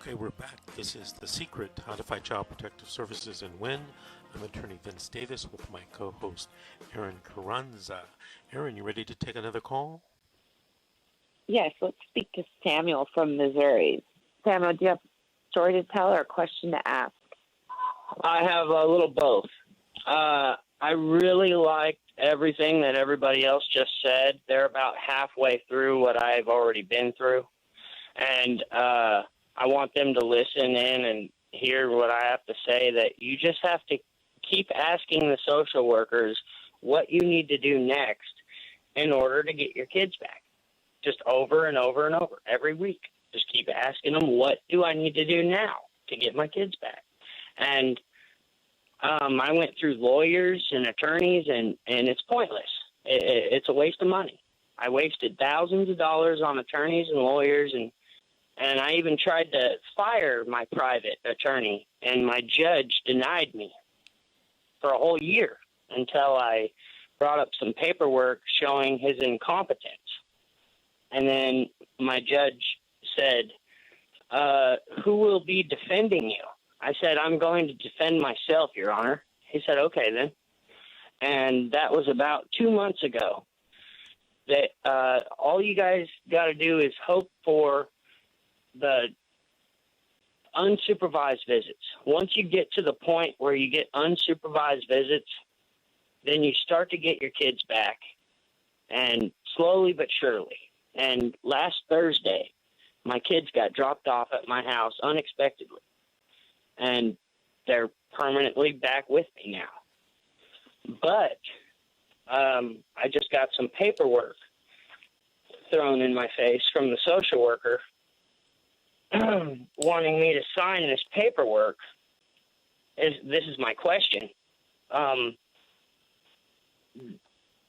Okay, we're back. This is The Secret, How to Fight Child Protective Services and Win. I'm attorney Vince Davis with my co-host Aaron Carranza. Aaron, you ready to take another call? Yes, let's speak to Samuel from Missouri. Samuel, do you have a story to tell or a question to ask? I have a little both. I really liked everything that everybody else just said. They're about halfway through what I've already been through. And I want them to listen in and hear what I have to say, that you just have to keep asking the social workers what you need to do next in order to get your kids back. Just over and over and over every week. Just keep asking them, what do I need to do now to get my kids back? And I went through lawyers and attorneys, and it's pointless. It's a waste of money. I wasted thousands of dollars on attorneys and lawyers, and I even tried to fire my private attorney, and my judge denied me for a whole year until I brought up some paperwork showing his incompetence. And then my judge said, who will be defending you? I said, I'm going to defend myself, Your Honor. He said, okay, then. And that was about 2 months ago. That all you guys got to do is hope for the unsupervised visits. Once you get to the point where you get unsupervised visits, then you start to get your kids back, and slowly but surely. And last Thursday, my kids got dropped off at my house unexpectedly, and they're permanently back with me now. But I just got some paperwork thrown in my face from the social worker wanting me to sign this paperwork. This is my question.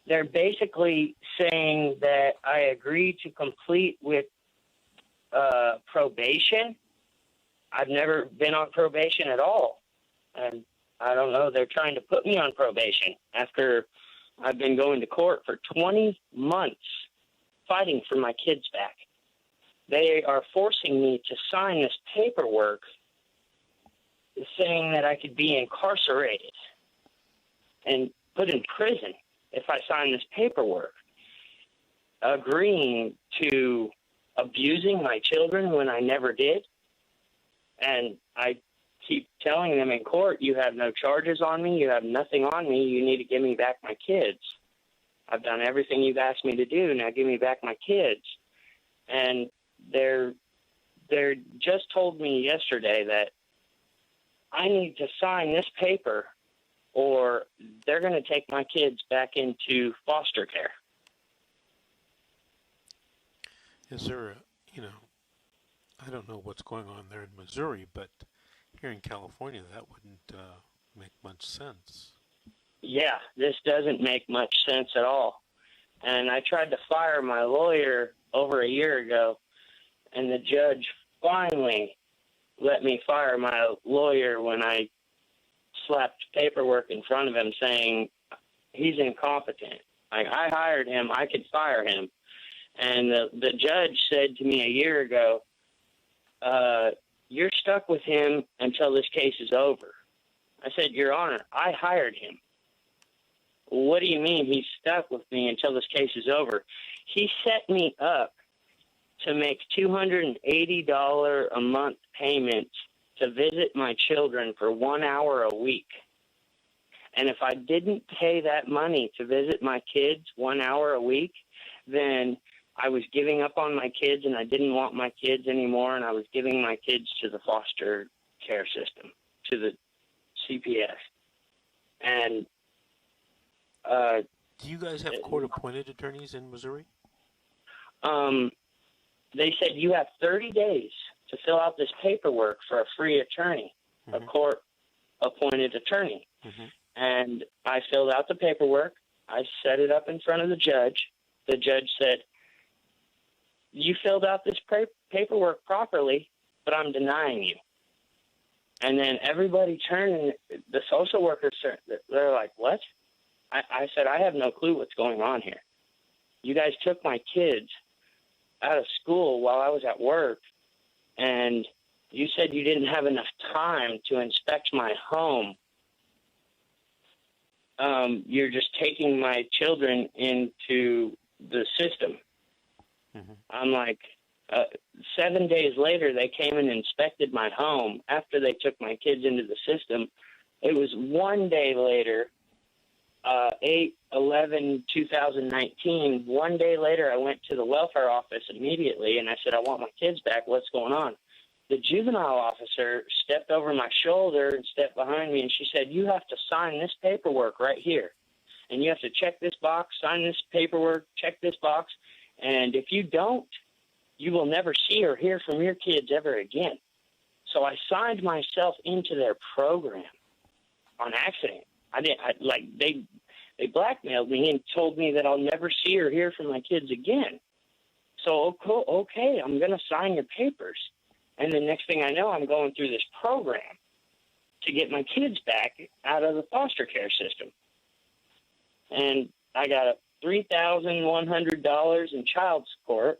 They're basically saying that I agreed to complete with probation. I've never been on probation at all. And I don't know, they're trying to put me on probation after I've been going to court for 20 months fighting for my kids back. They are forcing me to sign this paperwork saying that I could be incarcerated and put in prison if I sign this paperwork, agreeing to abusing my children when I never did. And I keep telling them in court, you have no charges on me, you have nothing on me, you need to give me back my kids. I've done everything you've asked me to do, now give me back my kids. And they're just told me yesterday that I need to sign this paper or they're going to take my kids back into foster care. Is there I don't know what's going on there in Missouri, but here in California, that wouldn't make much sense. Yeah, this doesn't make much sense at all. And I tried to fire my lawyer over a year ago, and the judge finally let me fire my lawyer when I slapped paperwork in front of him saying he's incompetent. Like, I hired him, I could fire him. And the judge said to me a year ago, you're stuck with him until this case is over. I said, Your Honor, I hired him. What do you mean he's stuck with me until this case is over? He set me up to make $280 a month payments to visit my children for 1 hour a week. And if I didn't pay that money to visit my kids 1 hour a week, then I was giving up on my kids and I didn't want my kids anymore, and I was giving my kids to the foster care system, to the CPS. And do you guys have court-appointed attorneys in Missouri? They said you have 30 days to fill out this paperwork for a free attorney, a court-appointed attorney. And I filled out the paperwork. I set it up in front of the judge. The judge said, you filled out this paperwork properly, but I'm denying you. And then everybody turned, and the social workers, they're like, what? I said, I have no clue what's going on here. You guys took my kids out of school while I was at work, and you said you didn't have enough time to inspect my home. You're just taking my children into the system. Mm-hmm. I'm like, 7 days later, they came and inspected my home after they took my kids into the system. It was 1 day later, 8/11/2019. 1 day later, I went to the welfare office immediately, and I said, I want my kids back. What's going on? The juvenile officer stepped over my shoulder and stepped behind me, and she said, you have to sign this paperwork right here. And you have to check this box, sign this paperwork, check this box. And if you don't, you will never see or hear from your kids ever again. So I signed myself into their program on accident. They blackmailed me and told me that I'll never see or hear from my kids again. So, okay, I'm going to sign your papers. And the next thing I know, I'm going through this program to get my kids back out of the foster care system. And I got $3,100 in child support.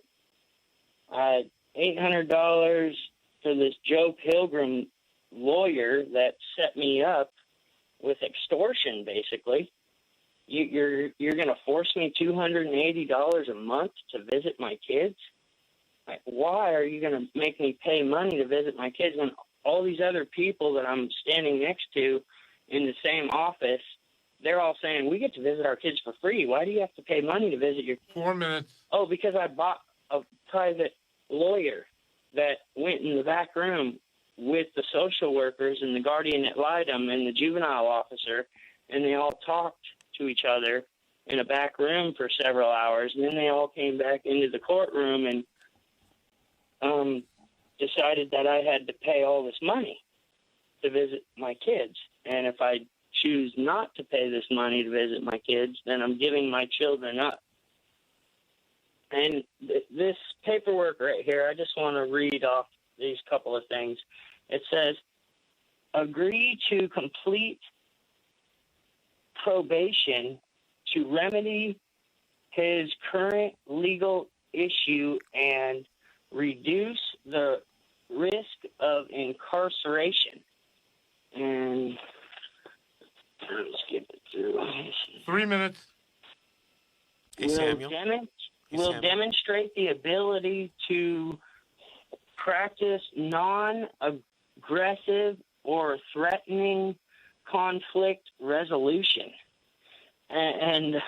$800 for this Joe Pilgrim lawyer that set me up with extortion, basically. You're going to force me $280 a month to visit my kids? Like, why are you going to make me pay money to visit my kids when all these other people that I'm standing next to in the same office, they're all saying, we get to visit our kids for free. Why do you have to pay money to visit your kids? 4 minutes. Oh, because I bought a private lawyer that went in the back room with the social workers and the guardian ad litem and the juvenile officer, and they all talked to each other in a back room for several hours, and then they all came back into the courtroom and decided that I had to pay all this money to visit my kids. And if I choose not to pay this money to visit my kids, then I'm giving my children up. And this paperwork right here, I just want to read off these couple of things. It says, agree to complete probation to remedy his current legal issue and reduce the risk of incarceration. And let's skip it through. 3 minutes. Hey, Samuel. Will demonstrate the ability to practice non-aggressive or threatening conflict resolution. And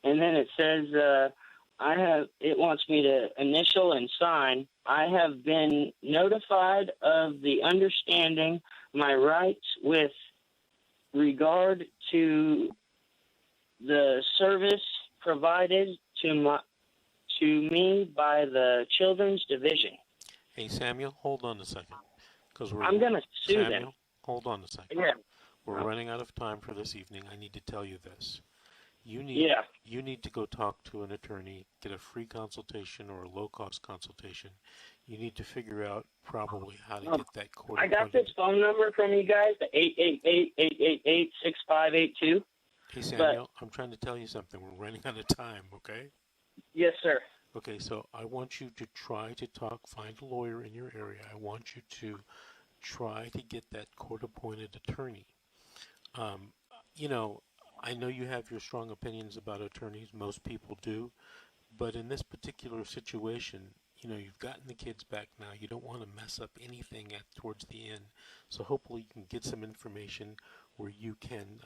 then it says, it wants me to initial and sign. I have been notified of the understanding my rights with regard to the service provided to me by the Children's Division. Hey, Samuel, hold on a second. I'm going to sue them. Hold on a second. Yeah. We're running out of time for this evening. I need to tell you this. You need to go talk to an attorney, get a free consultation or a low-cost consultation. You need to figure out probably how to get that court. I got this phone number from you guys, the 888-888-6582. Hey, Samuel, I'm trying to tell you something. We're running out of time, okay? Yes, sir. Okay, so I want you to try to find a lawyer in your area. I want you to try to get that court-appointed attorney. I know you have your strong opinions about attorneys. Most people do. But in this particular situation, you've gotten the kids back now. You don't want to mess up anything towards the end. So hopefully you can get some information where you can...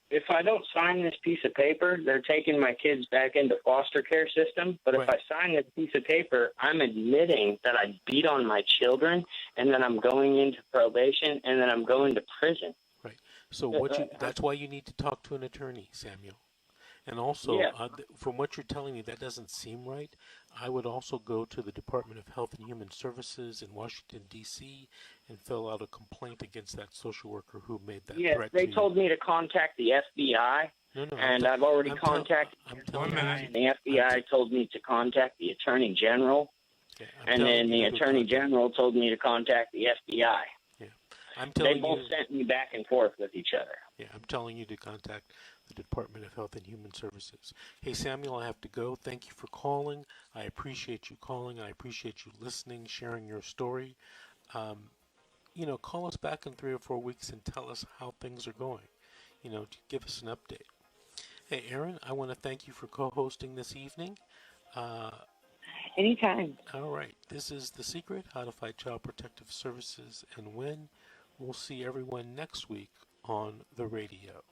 If I don't sign this piece of paper, they're taking my kids back into foster care system. But if I sign this piece of paper, I'm admitting that I beat on my children, and then I'm going into probation, and then I'm going to prison. Right. So that's why you need to talk to an attorney, Samuel. And also, from what you're telling me, that doesn't seem right. I would also go to the Department of Health and Human Services in Washington, D.C., and fill out a complaint against that social worker who made that threat to you. They told me to contact the FBI, I've already contacted the FBI, and the FBI told me to contact the Attorney General, and then the Attorney General told me to contact the FBI. Yeah. They both sent me back and forth with each other. Yeah, I'm telling you to contact the Department of Health and Human Services. Hey, Samuel, I have to go. Thank you for calling. I appreciate you calling. I appreciate you listening, sharing your story. Call us back in 3 or 4 weeks and tell us how things are going. To give us an update. Hey, Aaron, I want to thank you for co-hosting this evening. Anytime. All right. This is The Secret, How to Fight Child Protective Services and Win. We'll see everyone next week on the radio.